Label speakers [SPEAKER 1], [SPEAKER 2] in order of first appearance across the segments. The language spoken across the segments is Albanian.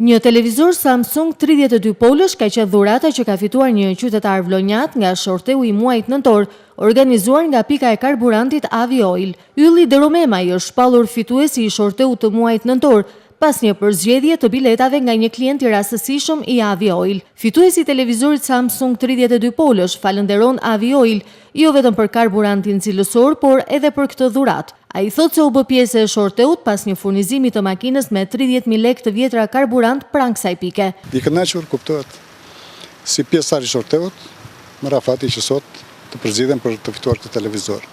[SPEAKER 1] Një televizor Samsung 32 polësh ka qenë dhurata që ka fituar një qytetar vlonjat nga shorteu i muajit nëntor, organizuar nga pika e karburantit Avi Oil. Ylli Deromemaj është shpallur fituesi i shorteut të muajit nëntor, pas një përzgjedhje të biletave nga një klient i rastësishëm i Avi Oil. Fituesi i televizorit Samsung 32 polësh falënderon Avi Oil, jo vetëm për karburantin cilësor, por edhe për këtë dhuratë. Ai thotë se u bë pjesë e shorteut pas një furnizimi të makinës me 30.000 lekë të vjetra karburant pranë kësaj pike.
[SPEAKER 2] I kënaqur kuptohet si pjesëtar i shorteut, më rafati që sot të përzgjedhem për të fituar këtë televizor.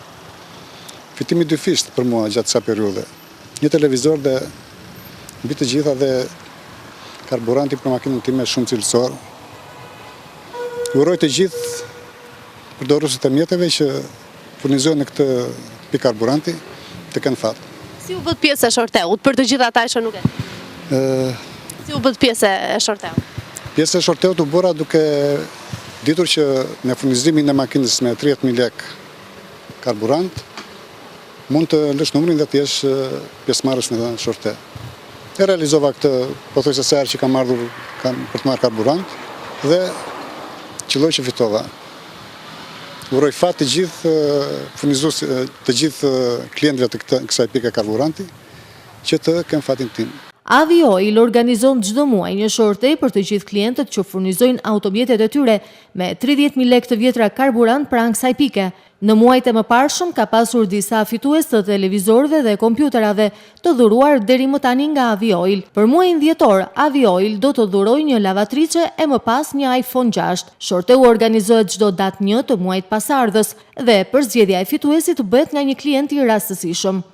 [SPEAKER 2] Fitimi dyfisht për mua gjatë kësaj periudhe. Një televizor dhe mbi të gjitha dhe karburanti për makinën time shumë cilësor. Uroj të gjithë përdorësit e mjeteve që furnizojnë në këtë pikë karburanti të kenë fat.
[SPEAKER 3] Si u bët pjesë e shorteut për të gjithë ata që nuk e di? Si u bët pjesë e shorteut?
[SPEAKER 2] Pjesë e shorteut u bëra duke ditur që me furnizimin e makinës me 30.000 lekë karburant mund të lësh numrin dhe të jesh pjesëmarrës në shorte. E realizova këtë pothuajse se herë që kam ardhur për të marrë karburant dhe qëlloj që fitova. Uroj fat të gjithë të gjithë klientëve të kësaj pike karburanti që të kenë fatin tim.
[SPEAKER 1] Avi Oil organizon çdo muaj një shortej për të gjithë klientët që furnizojnë automjetet e tyre me 30.000 lekë të vjetra karburant pranë kësaj pike. Në muajt e mëparshëm ka pasur disa fitues të televizorëve dhe kompjuterave të dhuruar deri më tani nga Avi Oil. Për muajin dhjetor, Avi Oil do të dhurojë një lavatriçe e më pas një iPhone 6. Shorteu organizohet çdo datë 1 të muajit pasardhës dhe përzgjedhja e fituesit bëhet nga një klient i rastësishëm.